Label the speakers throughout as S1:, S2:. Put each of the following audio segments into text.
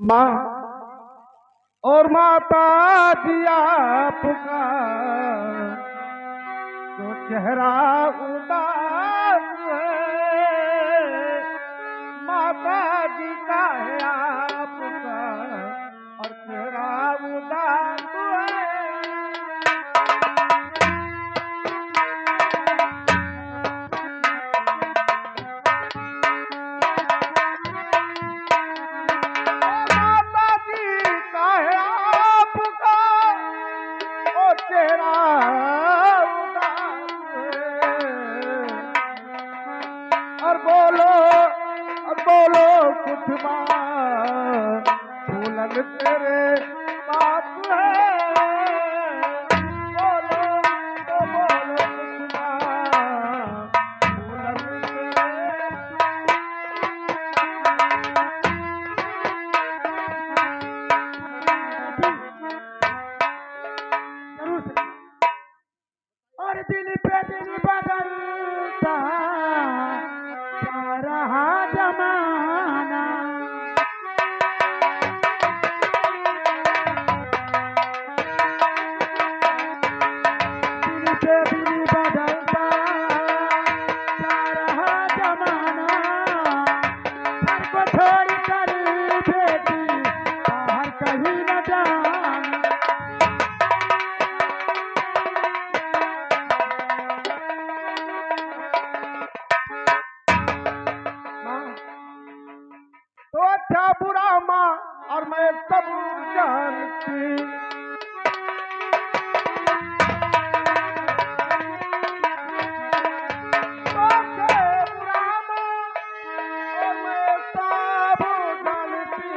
S1: माँ और माता जी आपका जो चेहरा उदास है, माता जी का है आपका और चेहरा उदास है। और बोलो कुछ बात फूलन तेरे बाप है। बोलो कुछ बात फूलन तेरे। और दिल पे दिल बदलता जा रहा जमाना, दिल पे दिल बदलता जा रहा जमाना। घर को छोड़ कर बेटी बाहर कहीं न जाना। तो अच्छा बुरा माँ और मैं सब जानती, तो अच्छा बुरा माँ और मैं सब जानती।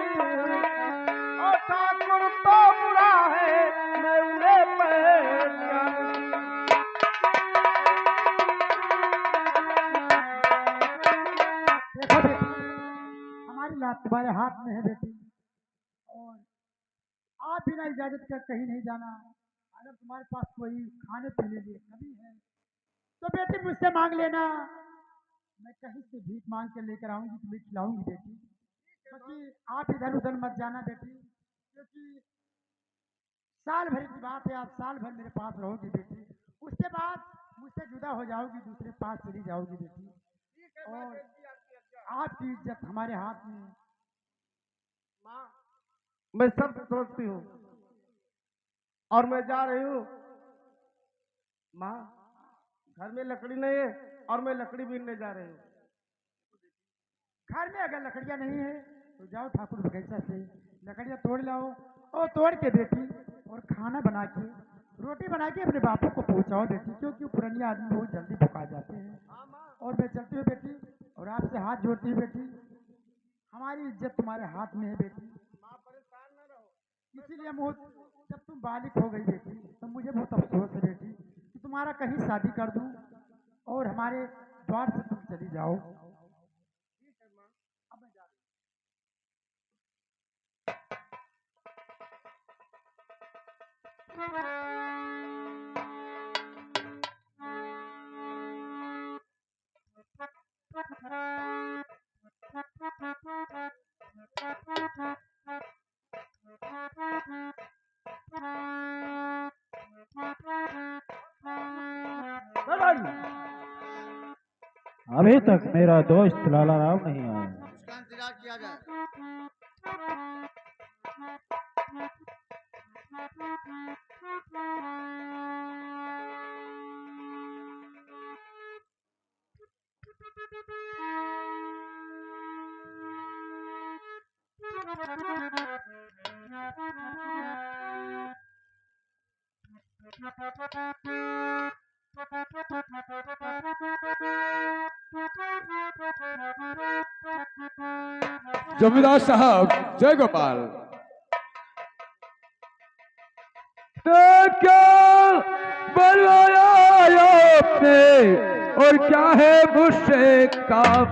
S1: और ठाकुर तो बुरा है मैं उन्हें पहचानती। देखो बेटी, हमारी लात तुम्हारे हाथ में है बेटी, और आप बिना इजाजत के कहीं नहीं जाना। अगर तुम्हारे पास कोई खाने पीने की कमी है तो बेटी मुझसे मांग लेना, मैं कहीं से भीख मांग के लेकर आऊंगी, तुम्हें खिलाऊंगी बेटी। क्योंकि आप इधर उधर मत जाना बेटी, क्योंकि साल भर की बात है, आप साल भर मेरे पास रहोगी बेटी। उसके बाद मुझसे जुदा हो जाओगी, दूसरे पास चली जाओगी बेटी। और आपकी इज्जत हमारे हाथ में। माँ मैं सब सोचती हूँ और मैं जा रही हूँ। माँ घर में लकड़ी नहीं है और मैं लकड़ी बीनने जा रही हूँ। घर में अगर लकड़ियाँ नहीं है तो जाओ ठाकुर बगीचा से लकड़ियाँ तोड़ लाओ, और तोड़ के बेटी और खाना बना के रोटी बना के अपने बापू को पहुँचाओ बेटी, क्योंकि पुरानी आदमी बहुत जल्दी भुखा जाते हैं। और मैं चलती हूँ बेटी, और आपसे हाथ जोड़ती हूँ बेटी, हमारी इज्जत तुम्हारे हाथ में है बेटी। इसीलिए जब तुम बालिक हो गई बेटी तो मुझे बहुत अफसोस है बेटी कि तुम्हारा कहीं शादी कर दूं और हमारे द्वार से तुम चली जाओ। अब मैं जा रही
S2: अभी तक मेरा दोस्त लाला राव नहीं आया।
S3: उसका इंतजार किया जाए।
S4: जमींदार साहब जय गोपाल। तो क्या बनवाया आपने और क्या है मुझसे काम?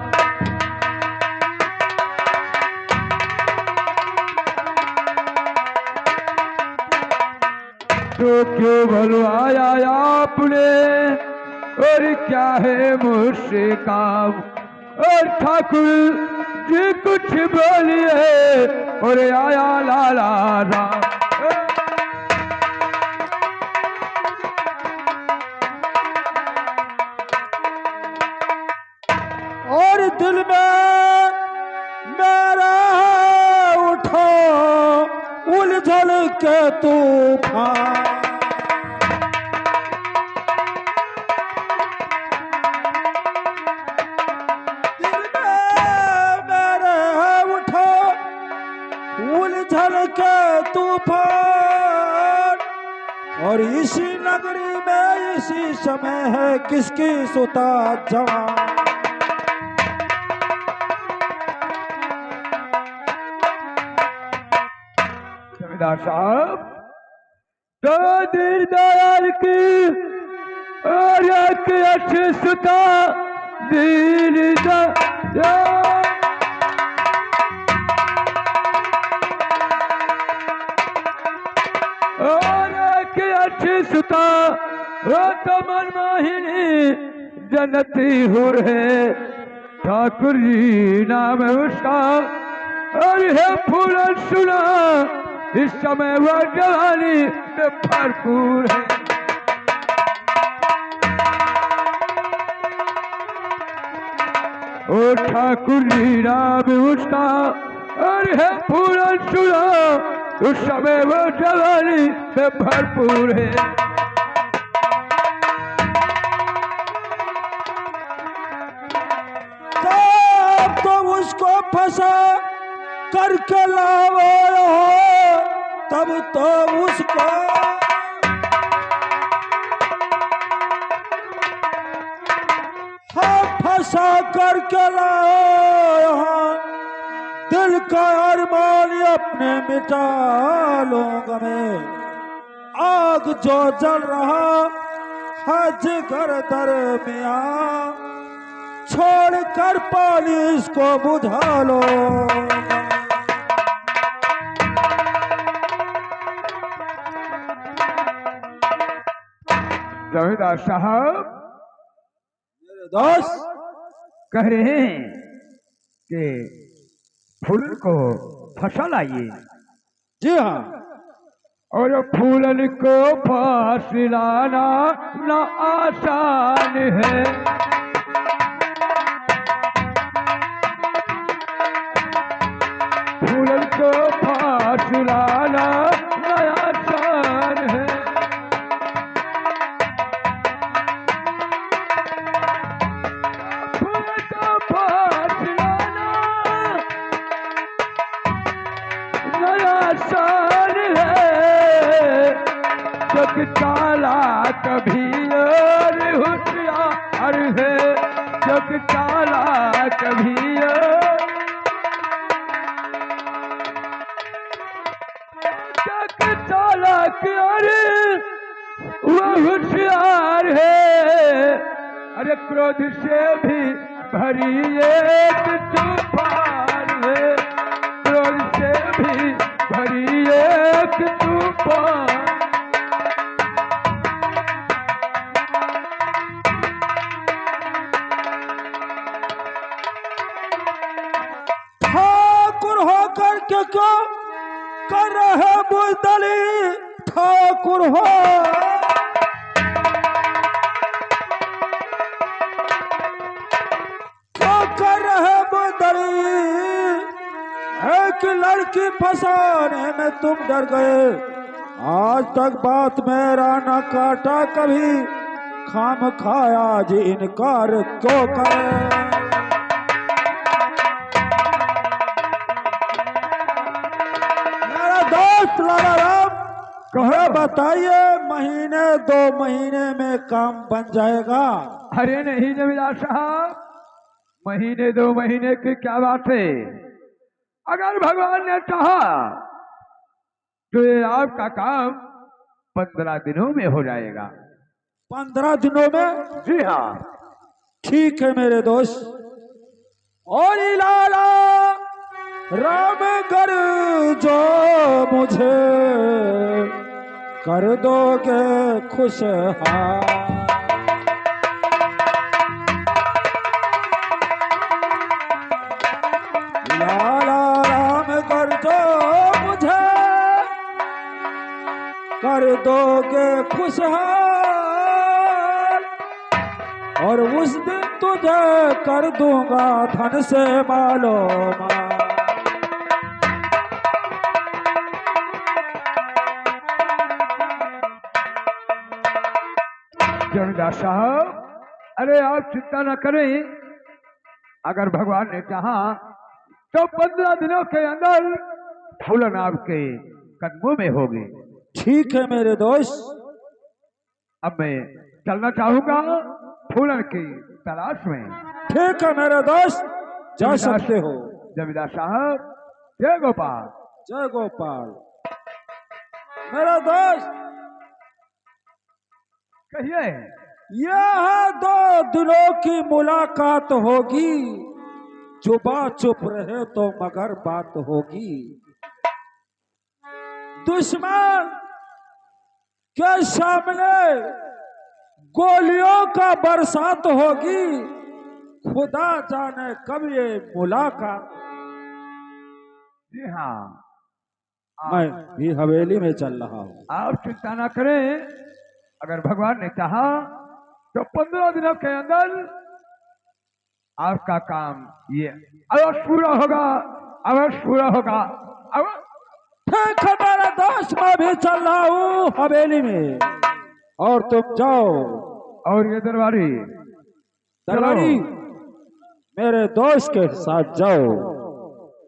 S4: तो क्यों बनवाया आपने और क्या है मुझसे काम? और ठाकुर जी कुछ बोलिए और आया लाला राम।
S2: और दिल में मेरा उठो उलझल के तूफान। दिल में मेरे उठो उलझल के तूफान। और इसी नगरी में इसी समय है किसकी सुता जवान।
S4: जमींदार साहब तो दीनदयाल की और एक अच्छी सुता दीनदयाल। और एक अच्छी सुता वो तो मनमोहिनी जन्नती हुर है, ठाकुर जी नाम है उसका। और है फूलन सुना इस समय वह जवानी में भरपूर है। ओ ठाकुर जी नाम उसका और है फूलन सुना उस समय वह जवानी में भरपूर है।
S2: तो उसको फंसा करके लाओ तब तो उसको फंसा करके लाओ यहाँ। दिल का अरमान अपने मिटा लूंगा मैं। आग जो जल रहा है जिगर दरमियां, छोड़ कर पानी इसको बुझा लो।
S4: जमींदार साहब
S2: मेरे दोस्त
S4: कह रहे हैं कि फूल को फंसा लाइए।
S2: जी हाँ,
S4: और फूलन को फांस लाना ना आसान है। फूलन को फांस लाना ना आसान है। फूल को फांस लाना ना आसान है। जग चाला कभी और होशियार है। जग चाला कभी और जग चाला अरे वह होशियार है। अरे क्रोध से भी भरी एक तूफान है। क्रोध से भी भरी एक तूफान।
S2: ठाकुर होकर के क्यों कर रहे बुजदली। ठाकुर हो क्यों कर रहे बुजदली। एक लड़की फंसाने में तुम डर गए। आज तक बात मेरा न काटा कभी। खाम खाया जी इनकार क्यों करे। दोस्त लाला राम कहे बताइए महीने 2 महीने में काम बन जाएगा।
S4: अरे नहीं जमींदार साहब, महीने 2 महीने की क्या बात है। अगर भगवान ने चाहा तो ये आपका काम 15 दिनों में हो जाएगा।
S2: 15 दिनों में?
S4: जी हाँ।
S2: ठीक है मेरे दोस्त। और लाला राम कर जो मुझे कर दोगे खुशहाल। लाला राम कर जो कर दोगे खुशहाल, और उस दिन तुझे कर दूंगा धन से मालो माल।
S4: जमींदार साहब, अरे आप चिंता न करें, अगर भगवान ने चाहा तो 15 दिनों के अंदर फूलन आपके कदमों में होगी।
S2: ठीक है मेरे दोस्त,
S4: अब मैं चलना चाहूंगा फूलन की तलाश में।
S2: ठीक है मेरे दोस्त, जा
S4: जमींदार-
S2: सकते हो।
S4: जमींदार साहब, जय गोपाल।
S2: जय गोपाल। मेरा दोस्त,
S4: कहिए।
S2: यह 2 दिनों की मुलाकात होगी, जुबा चुप रहे तो मगर बात होगी। दुश्मन के सामने गोलियों का बरसात होगी, खुदा जाने कब ये मुलाकात।
S4: जी हाँ,
S2: मैं भी हवेली में चल रहा हूँ।
S4: आप चिंता ना करें, अगर भगवान ने चाहा तो 15 दिनों के अंदर आपका काम ये अवश्य पूरा होगा, अवश्य पूरा होगा।
S2: ठीक है मेरा दोस्त, मैं भी चल रहा हूँ हवेली में, और तुम जाओ।
S4: और ये दरबारी
S2: दरबारी, मेरे दोस्त के साथ जाओ।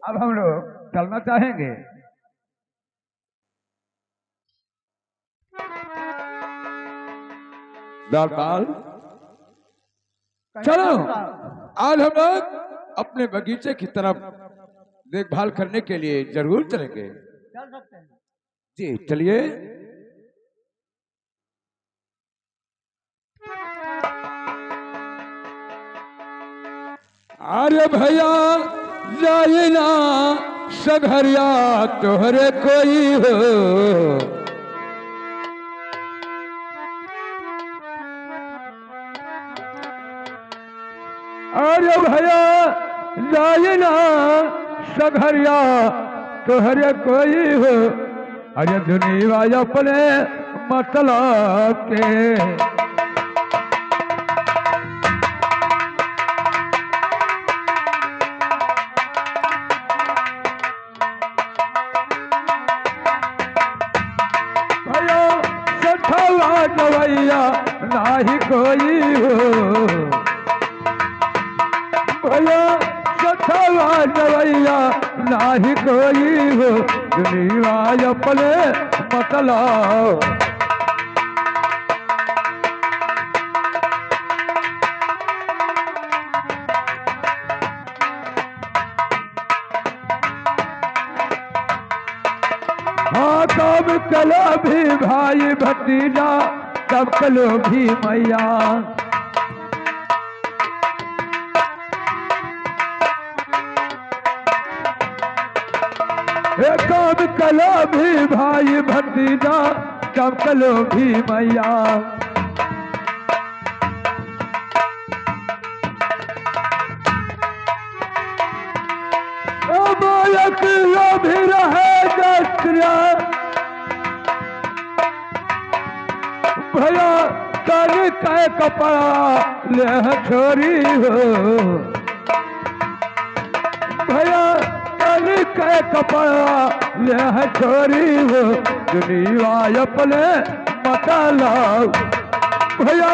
S4: अब हम लोग चलना चाहेंगे।
S3: दरबार, चलो आज हम लोग अपने बगीचे की तरफ देखभाल करने के लिए जरूर चलेंगे।
S1: चल सकते हैं।
S3: जी चलिए। अरे भैया जाए ना सघरिया तोहरे कोई हो,
S4: अरे भैया जाए ना सघरिया तोहरे कोई हो, अरे दुनिया अपने मतलब के। भैया सठवा दवैया नाही कोई हो, भैया सठवा दवैया नाही कोई हो, दुनिया अपने मतलब। हाँ तब कलो भी भाई भतीजा, तब कलो भी मैया। कब कलो भी भाई भतीजा, तब कलो भी मैया। बालक लो भी रहे दस्त्रिया, भैया कर के कपड़ा ले छोरी हो, भैया कर के कपड़ा ले छोरी हो, दुनिया अपने मतलब। भैया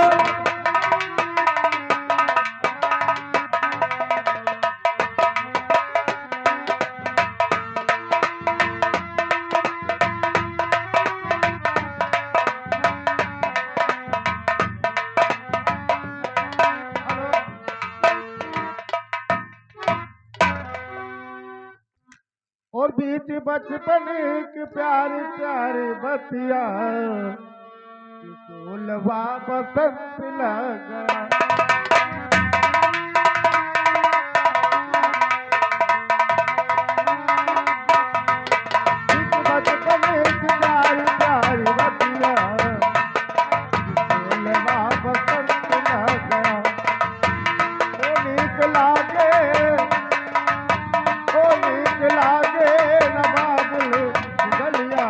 S1: और बीच बचपन की प्यारी प्यारी बतिया, फूलवा बसंत लगा। बीच बचपन की प्यारी प्यारी बतिया, फूलवा बसंत लगा। ओ नीक लागे, ओ नीक लागे न बाबुल गलिया,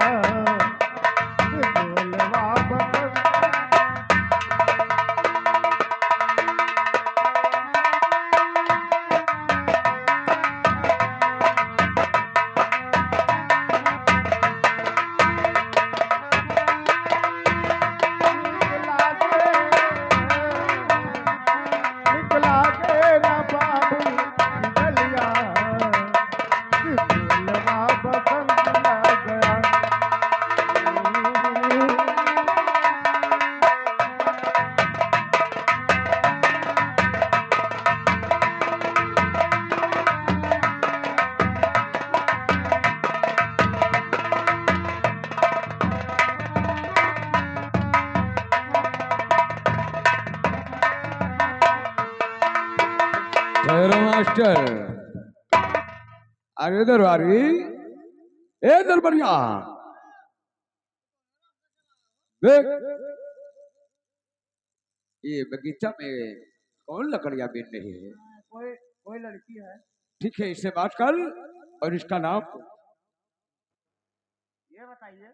S3: मास्टर, अरे दरबारी, ए दरबारिया, देख ये बगीचा में कौन लकड़ियां बीन रही है?
S1: कोई कोई लड़की है।
S3: ठीक है, इससे बात कर और इसका नाम
S1: ये बताइए,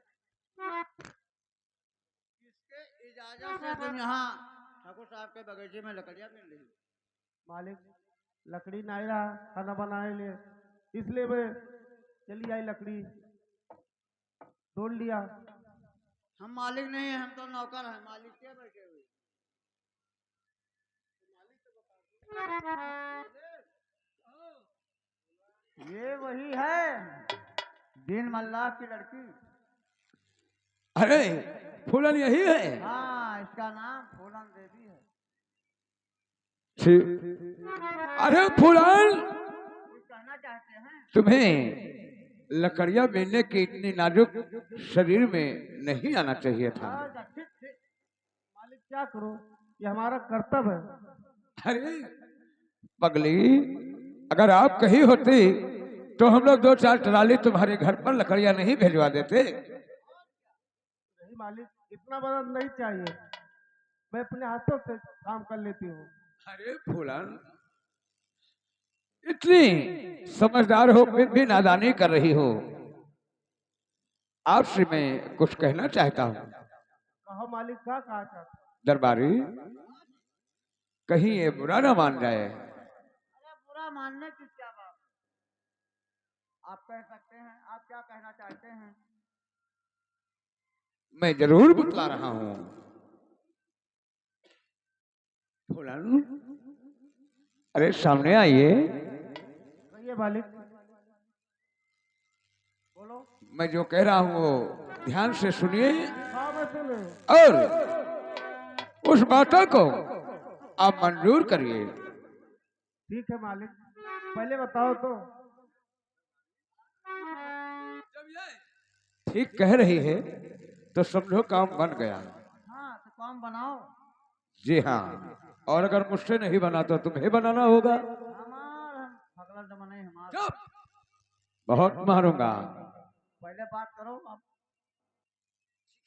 S5: किसके इजाजत से तुम यहाँ ठाकुर साहब के बगीचे में लकड़ियाँ मिल रही?
S1: मालिक लकड़ी नहीं रहा खाना बनाने लिए, इसलिए मैं चली आई लकड़ी तोड़ लिया।
S5: हम मालिक नहीं है, हम तो नौकर हैं। मालिक क्या बैठे हुए?
S1: ये वही है दीन मल्लाह की लड़की।
S3: अरे फूलन यही है।
S1: हाँ, इसका नाम फूलन देवी है।
S3: अरे फूलन,
S1: कुछ कहना चाहते हैं?
S3: तुम्हें लकड़ियां बीनने की इतनी नाजुक शरीर में नहीं आना चाहिए था।
S1: ठीक ठीक मालिक, क्या करो, ये हमारा कर्तव्य है।
S3: अरे पगली, अगर आप कहीं होती तो हम लोग 2-4 ट्राली तुम्हारे घर पर लकड़ियां नहीं भिजवा देते।
S1: नहीं मालिक, इतना बड़ा नहीं चाहिए, मैं अपने हाथों से काम कर लेती हूँ।
S3: अरे फूलन, इतनी समझदार हो फिर भी नादानी कर रही हो। आपसे मैं कुछ कहना चाहता हूँ।
S1: कहो मालिक, क्या कहा चाहते?
S3: दरबारी, कहीं ये बुरा ना मान जाए।
S5: अरे बुरा मानने की क्या बात? आप कह सकते हैं, आप क्या कहना चाहते हैं?
S3: मैं जरूर बतला रहा हूँ। फूलन, अरे सामने आइए।
S1: कहिए मालिक, बोलो।
S3: मैं जो कह रहा हूँ वो ध्यान से सुनिए
S1: हाँ, मैं सुन रही हूँ।
S3: और उस बातों को आप मंजूर करिए।
S1: ठीक है मालिक, पहले बताओ तो।
S3: ठीक कह रही है तो समझो काम बन गया।
S5: हाँ, तो काम बनाओ।
S3: जी हाँ, और अगर मुझसे नहीं बना तो तुम्हें बनाना होगा।
S5: हमारा फगला जमाना है हमारा।
S3: बहुत मारूंगा।
S5: पहले बात करो आप।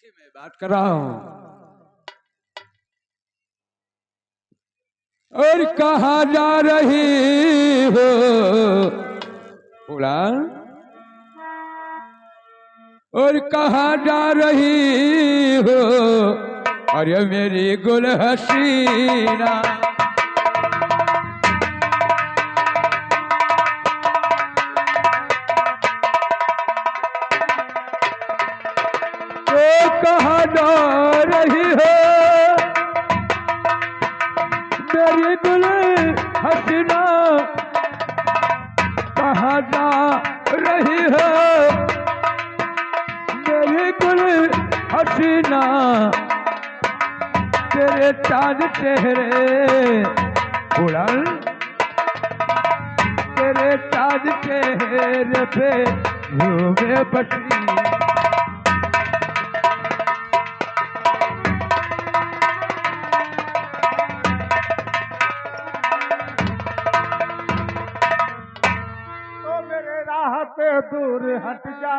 S3: ठीक है, मैं बात कर रहा हूँ। और कहाँ जा रही हो फूलन? और कहाँ जा रही हो? अरे मेरी गुल हसीना, तो कहाँ जा रही हो मेरी गुल हसीना? कहाँ जा रही हो मेरी गुल हसीना? तेरे चांद चेहरे फूलन, तेरे चांद चेहरे पे घूमे बसी।
S1: तो मेरे राह से दूर हट जा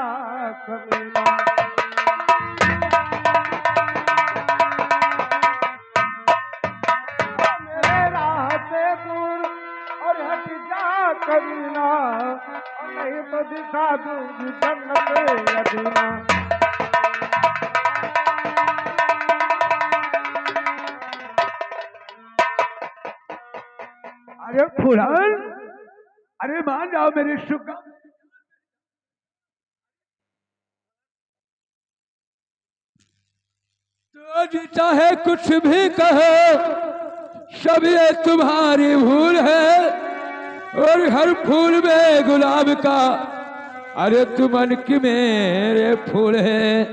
S1: कमीना। मेरे राह से दूर और हट जा कमीना, और नहीं तो दिखा दूंगी जन्नत अदीना।
S4: अरे फूलन, अरे मान जाओ मेरी शुक्र।
S3: तो जी चाहे कुछ भी कहो, सब ये तुम्हारी भूल है। और हर फूल में गुलाब का, अरे तुमन की मेरे फूल है।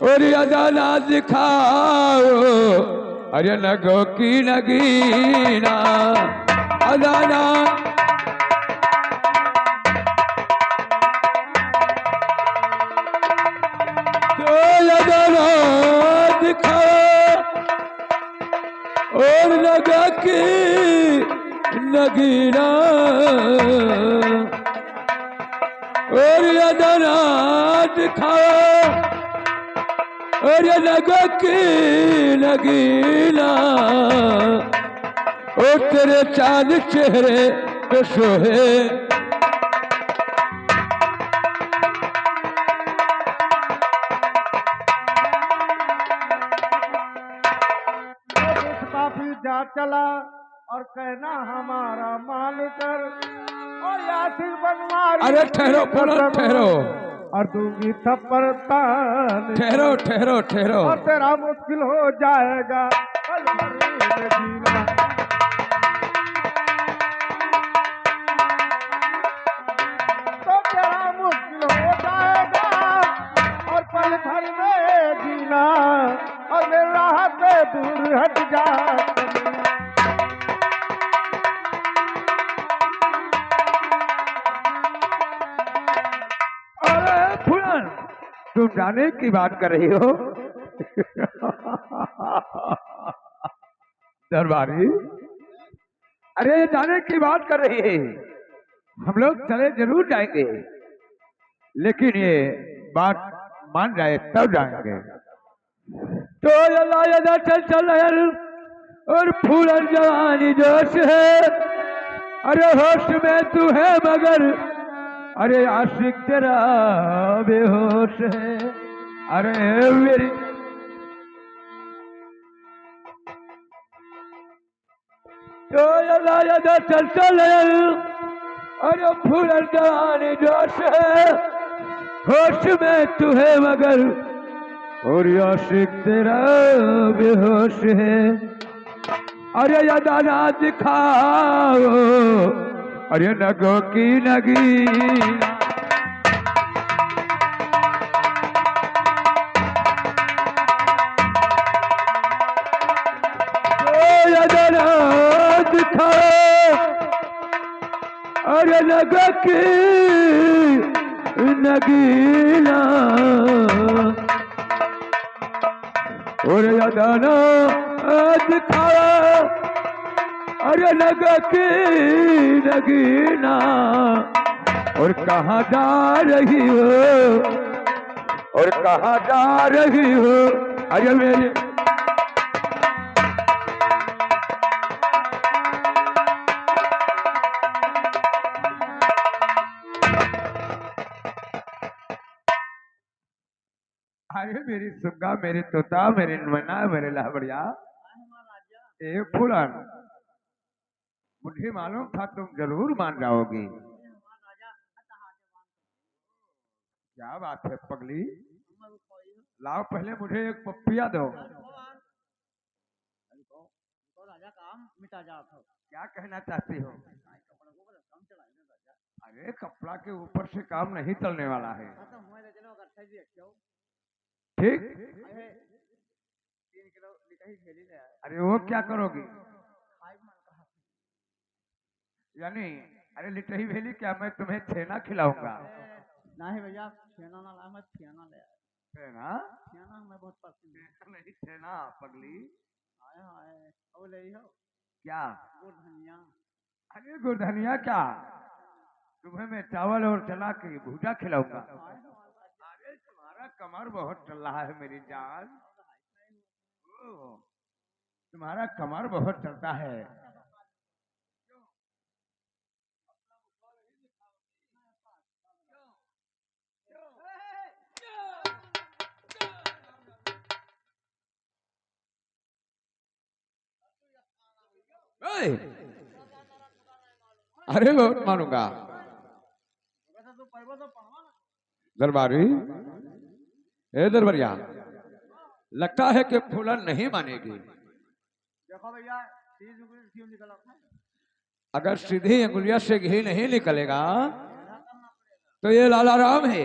S3: और अदा ना दिखाओ, अरे नगो की नगीना, अदा ना। तो अदा ना दिखाओ और लगा की नगीना और ये दाना दिखाओ और ये नगो की नगीना और तेरे चांद चेहरे पे सोहे
S1: काफी जा चला और कहना हमारा मान कर और यासिर बनवारी
S3: अरे ठहरो फुलन ठहरो
S1: और दूंगी थप्पड़ तान
S3: ठहरो ठहरो ठहरो
S1: और तेरा मुश्किल हो जाएगा पल भर में जीना। तो तेरा मुश्किल हो जाएगा और पल भर में जीना और मेरी राह पे दूर हट जा।
S4: अरे फुलन, तुम जाने की बात कर रही हो? दरबारी, अरे ये जाने की बात कर रही है। हम लोग चले जरूर जाएंगे, लेकिन ये बात मान जाए तब जाएंगे। तो ये चल चल और फूलन जवानी जोश है, अरे होश में तू है मगर अरे आशिक तेरा बेहोश है। अरे मेरी तो ये चल चल अरे फूलन जवानी जोश है, होश में तू है मगर और आशिक तेरा बेहोश है। अरे या दाना दिखाओ अरे नगो की नगीना या दाना दिखाओ अरे नगो की नगीना और या दाना दिखाओ अरे नगा की नगीना और कहाँ जा रही हो और कहाँ जा रही हो। अरे मेरी अरे मेरी सुग्गा मेरी तोता मेरी नमना मेरे लाबड़िया ए फुलन, मुझे मालूम था तुम जरूर मान जाओगी। क्या बात है पगली, लाओ पहले मुझे एक पप्पिया दो।
S5: तो राजा काम मिटा जाता।
S4: क्या कहना चाहती हो? अरे कपड़ा के ऊपर से काम नहीं चलने वाला है। ठीक,
S5: 3 किलो लिटाई झेली ले आए।
S4: अरे वो क्या करोगी? यानी अरे लिटही भेली क्या मैं तुम्हें छेना खिलाऊंगा?
S5: नहीं भैया, छेना ना लाया, मैं छेना ले आया।
S4: छेना?
S5: छेना हमें बहुत पसंद है।
S4: नहीं छेना पगली।
S5: आए हाय, अब ले हो
S4: क्या?
S5: गुड़ धनिया।
S4: अरे गुड़धनिया क्या, तुम्हें मैं चावल और चना की भूजा खिलाऊंगा। अरे तुम्हारा कमर बहुत चल रहा है मेरी जान, तुम्हारा कमर बहुत चलता है।
S3: अरे बहुत मानूंगा दरबारी। ए दरबारिया, लगता है कि फूलन नहीं मानेगी।
S5: देखो भैया, सीधी उंगली क्यों निकला?
S3: अगर सीधी अंगुलिया से घी नहीं निकलेगा तो ये लाला राम है,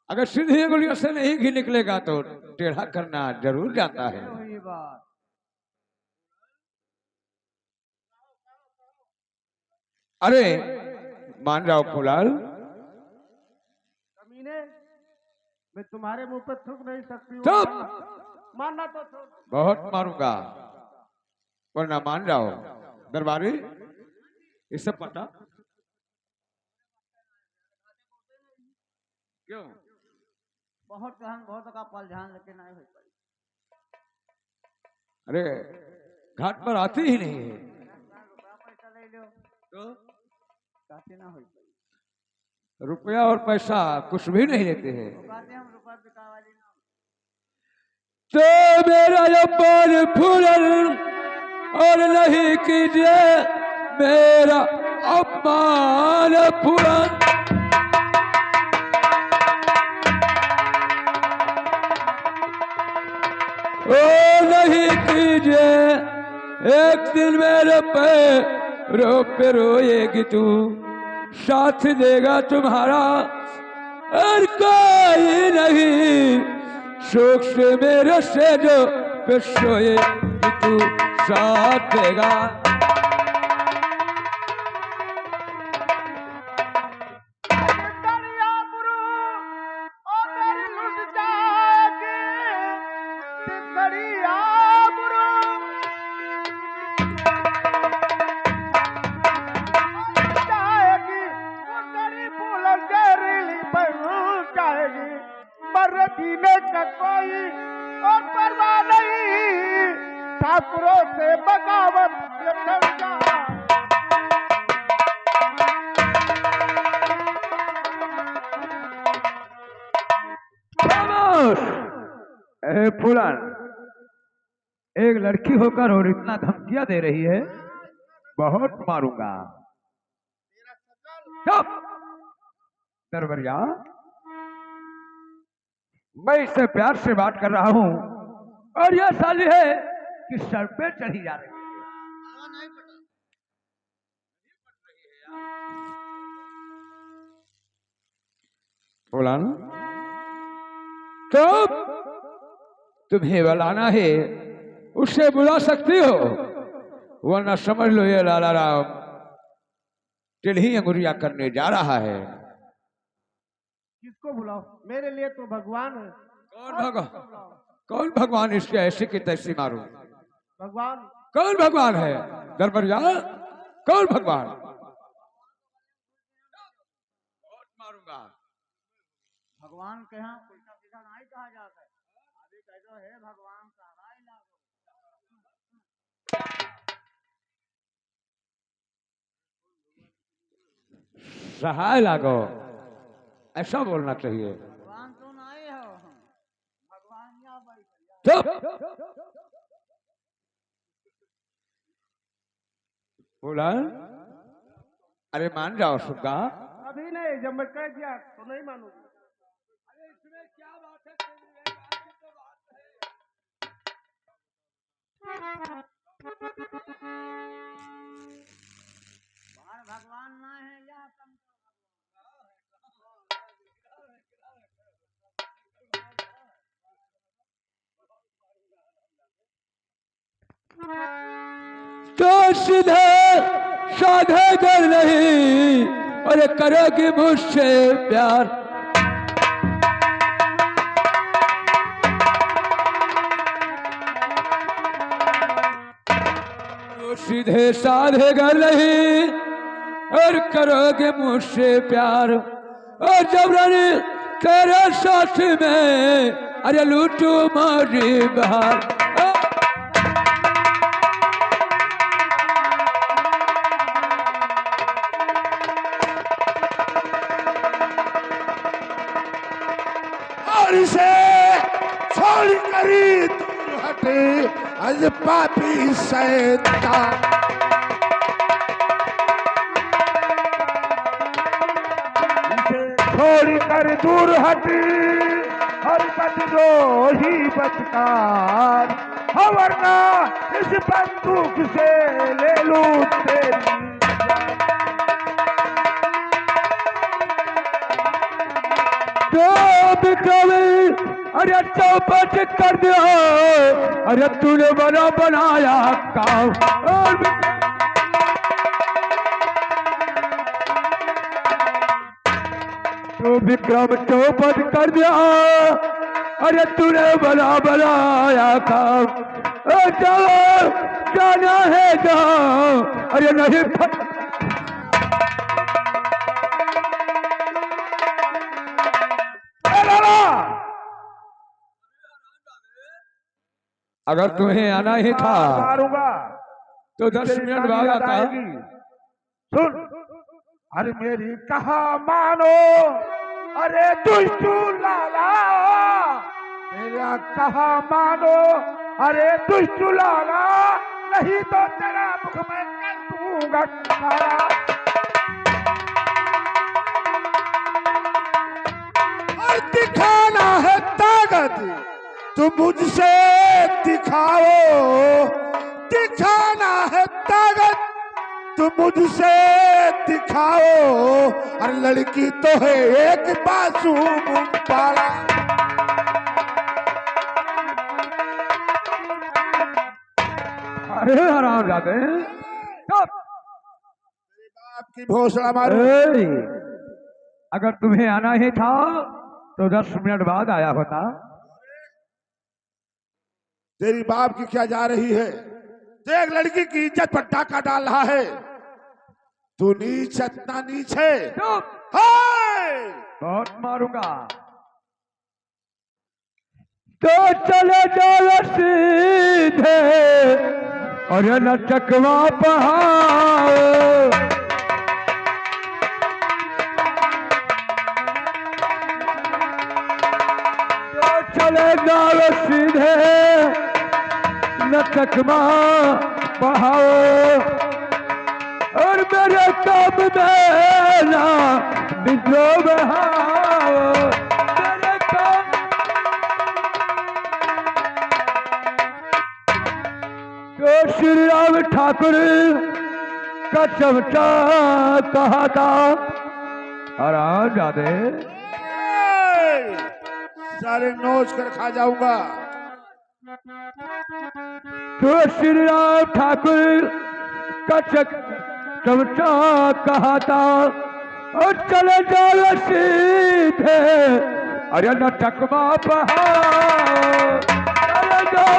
S3: अगर सीधी अंगुलियों से नहीं घी निकलेगा तो टेढ़ा करना जरूर जानता है।
S5: वही बात।
S3: अरे मान जाओ फूलाल।
S1: कमीने, मैं तुम्हारे मुंह पे थूक नहीं सकती हूँ।
S3: चुप,
S1: मानना तो छोड़।
S3: बहुत मारूंगा वरना मान जाओ। दरबारी ये सब पता क्यों?
S5: बहुत कहन बहुत का पल ध्यान लेके नहीं हो पाई।
S3: अरे घाट पर आती ही नहीं है
S5: रुपया पैसा ले लो
S3: तो
S5: कहते ना हो पाई।
S3: रुपया और पैसा कुछ भी नहीं लेते हैं।
S5: वो कहते हम रुपया बिका वाली ना।
S3: तो मेरा अपन फूलन और नहीं कीजिए मेरा अपमान फूलन। ओ नहीं कीजिए, एक दिन मेरे पैरों पे रोएगी तू, साथ देगा तुम्हारा और कोई नहीं, शोक से मेरे से जो पे सोएगी तू, साथ देगा।
S1: ठाकुरों से बगावत
S4: फूलन, एक लड़की होकर और इतना धमकियां दे रही है, बहुत मारूंगा। दरबरिया, मैं इससे प्यार से बात कर रहा हूं और यह साली है कि सर पे चढ़ी जा रही है।
S3: फूलन, तो तुम्हें बुलाना है उससे बुला सकती हो, वरना समझ लो ये लाला राम टेढ़ी अंगुरिया करने जा रहा है।
S1: किसको बुलाओ? मेरे लिए तो भगवान है।
S3: कौन भगवान इसके ऐसे की तैसी मारूं?
S1: भगवान
S3: कौन भगवान है? दरबरिया, कौन भगवान? मारूंगा।
S5: भगवान के यहाँ उल्टा सीधा नहीं कहा जाता है। अभी कह दो हे भगवान सहाय लागो।
S3: सहाय लागो, ऐसा बोलना चाहिए।
S5: भगवान तो नहीं हो, भगवान यहाँ बैठ।
S3: बोला अरे मान जाओ सुग्गा।
S1: अभी नहीं, जब मैं कह दिया तो नहीं मानूंगी।
S3: अरे इसमें क्या बात है?
S5: भगवान ना है या तुम
S3: तो सीधे साधे कर नहीं और करोगी मुझसे प्यार। तो सीधे साधे कर नहीं और करोगे मुझसे प्यार, और जबरन तेरे साथ में अरे लूटू मारी बहार।
S2: से छोड़ करी दूर हटे अज पापी शैतान। छोड़ कर दूर हटी हर बदद्रोही बदकार, वरना इस बंदूक से ले लूं तेरी।
S4: अरे चौपट कर दिया, अरे तूने बना बनाया काम। तो विक्रम चौपट कर दिया, अरे तूने बना बनाया काम। जाओ जाना है जाओ, अरे नहीं
S3: अगर तुम्हें आना ही था
S2: मारूंगा
S3: तो 10
S2: तेरी
S3: मिनट
S2: नानी
S3: बाद
S2: याद
S3: आता।
S2: आएगी। सुन, अरे मेरी कहा मानो, अरे दुष्टू लाला, मेरा कहा मानो, अरे दुष्टू लाला, नहीं तो तेरा मुख में कर दूंगा काला। और दिखाना है ताकत तो मुझसे दिखाओ, दिखाना है ताकत तो मुझसे दिखाओ, और लड़की तो है एक मासूम पाला।
S4: अरे हराम जाते
S2: आपकी भोसड़ा मारो।
S4: अगर तुम्हें आना ही था तो 10 मिनट बाद आया होता।
S2: तेरी बाप की क्या जा रही है? देख लड़की की इज्जत पर डाका डाल रहा है। तू नीच, इतना नीच है। हाय!
S4: बहुत मारूंगा। तो चले जाओ सीधे और न चकवा पहाड़। तो चले जाओ सीधे न चकवा पहाड़, और मेरे कब देना बिजो बहाओ। मेरे कब तो श्री राम ठाकुर का चमचा कहा था। आराम जादे
S2: हाय! सारे नोच कर खा जाऊंगा।
S4: तो श्री राम ठाकुर का चमचा कहा था। और चले जाओ सीधे अरे न चकमा पहाड़। चले जाओ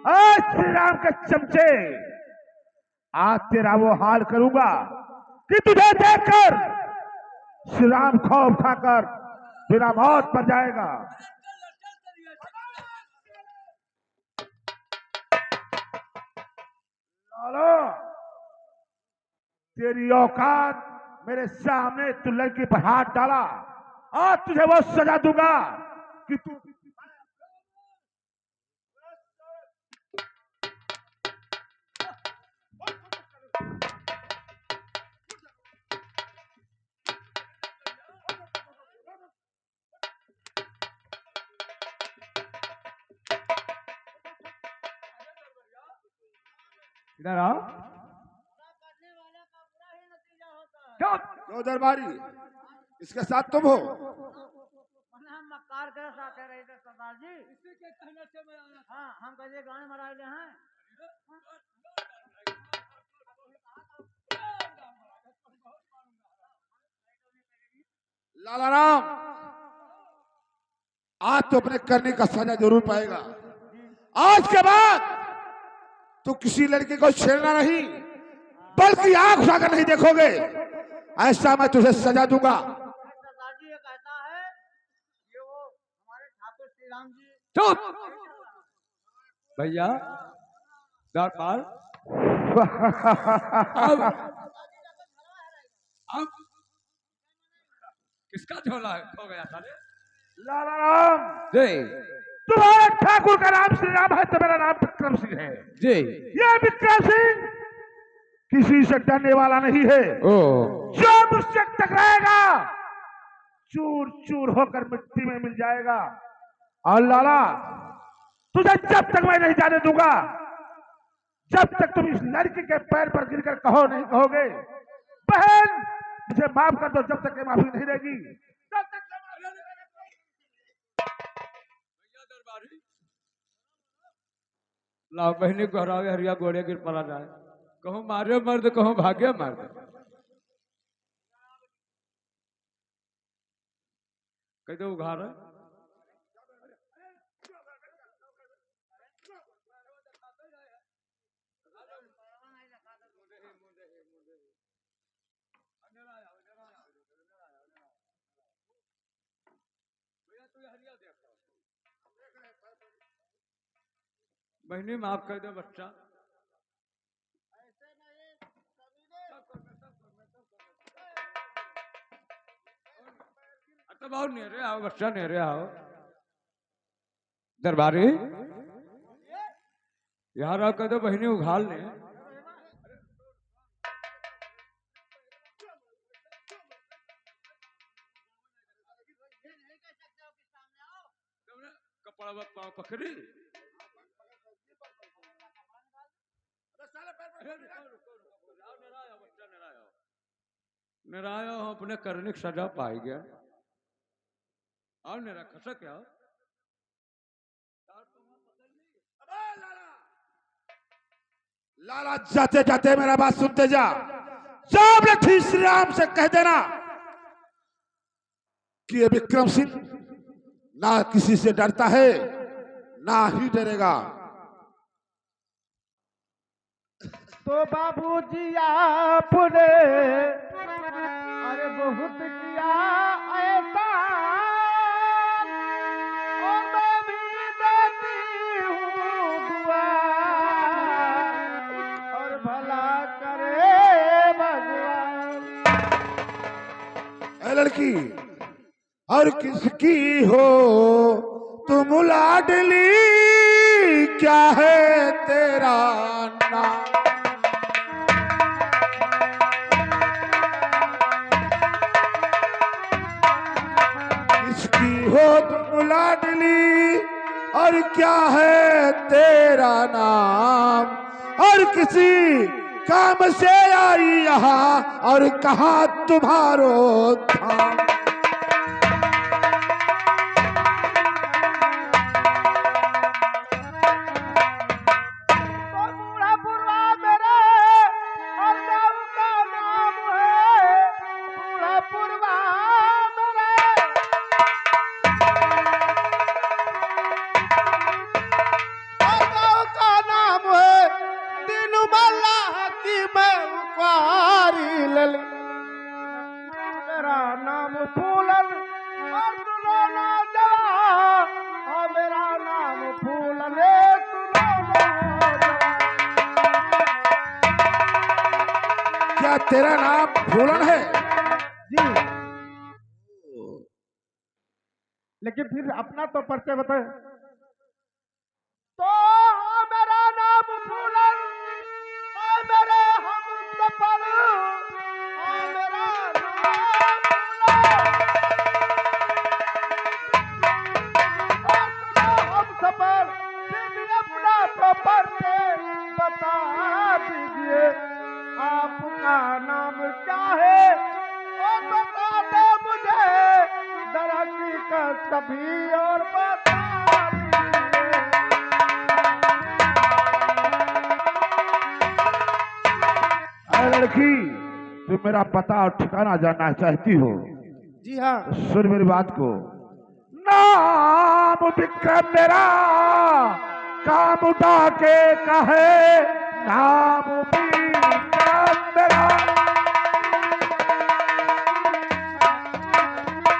S2: आज श्री राम के चमचे, आज तेरा वो हाल करूंगा कि तुझे देखकर श्री राम खौफ खाकर बिना मौत पर जाएगा। लालो, तेरी औकात मेरे सामने, तू लड़की पर हाथ डाला, आज तुझे वो सजा दूंगा कि तू
S4: इधर आओ।
S5: बुरा करने वाला का बुरा ही नतीजा होता है।
S2: क्यों दरबारी, इसके साथ तुम हो?
S5: वरना हम मक्कार के साथ रहे थे सरदार जी। इसी के कहने से मैं आया। हाँ, हम कहे गाने मरा ले हैं।
S2: लाला राम, आज तो अपने करने का सजा जरूर पाएगा। आज के बाद तो किसी लड़के को छेड़ना नहीं, बल्कि आंख उठाकर नहीं देखोगे। ऐसा मैं तुझे सजा दूंगा।
S5: सरदार जी ये कहता है, ये वो हमारे ठाकुर श्री राम जी।
S3: चुप भैया दरबार। अब किसका झोला खो गया साले?
S2: लाला राम,
S3: जी
S2: तुम्हारे ठाकुर का नाम श्री राम है तो मेरा नाम विक्रम सिंह है।
S3: जी।
S2: ये विक्रम सिंह किसी से डरने वाला नहीं है।
S3: ओ
S2: जो मुझसे टकराएगा चूर चूर होकर मिट्टी में मिल जाएगा। और लाला, तुझे जब तक मैं नहीं जाने दूंगा, जब तक तुम इस लड़की के पैर पर गिरकर कहो नहीं कहोगे बहन मुझे माफ कर दो, जब तक ये माफी नहीं देगी तब तक
S3: लाओ बहनी को हरावे हरिया गोड़े गिर पड़ा जाए। कहूँ मारे मर्द, कहूँ भाग्य मर्द। कह दो उघार बहनी माफ कर दो बच्चा। तो बहुत नेरे आओ बच्चा, नेरे आओ। दरबारी यहाँ रह कर दो, बहनी उघाल ने। कपड़ा पाँव पकड़ी निराया हो, अपने करने की सजा पाई गया। और मेरा खसा क्या
S2: लाला, जाते जाते मेरा बात सुनते जा। जब लठी श्री राम से कह देना कि ये विक्रम सिंह ना किसी से डरता है ना ही डरेगा।
S1: तो बाबूजी आपने अरे बहुत किया ऐसा, और मैं भी देती हूँ दुआ, और भला करे भगवान।
S2: ए लड़की, और किसकी हो तुम लाडली, क्या है तेरा नाम? किसकी हो तुम लाडली, और क्या है तेरा नाम? और किसी काम से आई यहाँ, और कहाँ तुम्हारो धाम?
S1: मेरा नाम फूलन और तुलोना जवा, और मेरा नाम फूलन तुलोना जवा।
S2: क्या तेरा नाम फूलन है?
S1: जी, लेकिन फिर अपना तो परिचय बताए। तो मेरा नाम फूलन, मेरे हम सफल, मेरा नाम फूलन, हम सफल। अपना तो परिचय बता दीजिए, आपका नाम क्या है और बता दे मुझे, तरक्की का सभी और बता दीजिए।
S2: लड़की, तुम मेरा पता और ठिकाना जानना चाहती हो?
S1: जी हाँ।
S2: सुन मेरी बात को। नाम विक्रम मेरा, काम उठा के कहे, नाम विक्रम मेरा,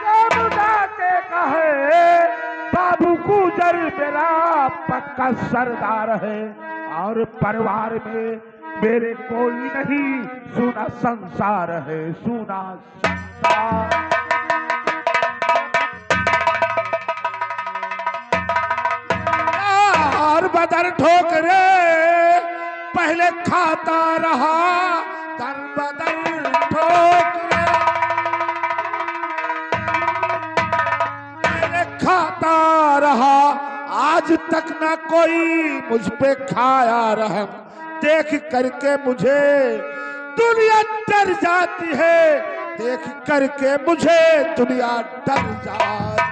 S2: काम उठा के कहे, बाबू गुजर मेरा पक्का सरदार है, और परिवार में मेरे कोई नहीं, सुना संसार है, सुना संसार। और बदर ठोकरे पहले खाता रहा, दर बदर ठोकरे पहले खाता रहा, आज तक ना कोई मुझ पे खाया रहम। देख करके मुझे दुनिया डर जाती है, देख करके मुझे दुनिया डर जाती।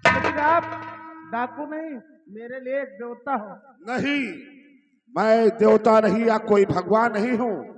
S1: लेकिन आप डाकू नहीं, मेरे लिए एक देवता हो।
S2: नहीं, मैं देवता नहीं या कोई भगवान नहीं हूँ।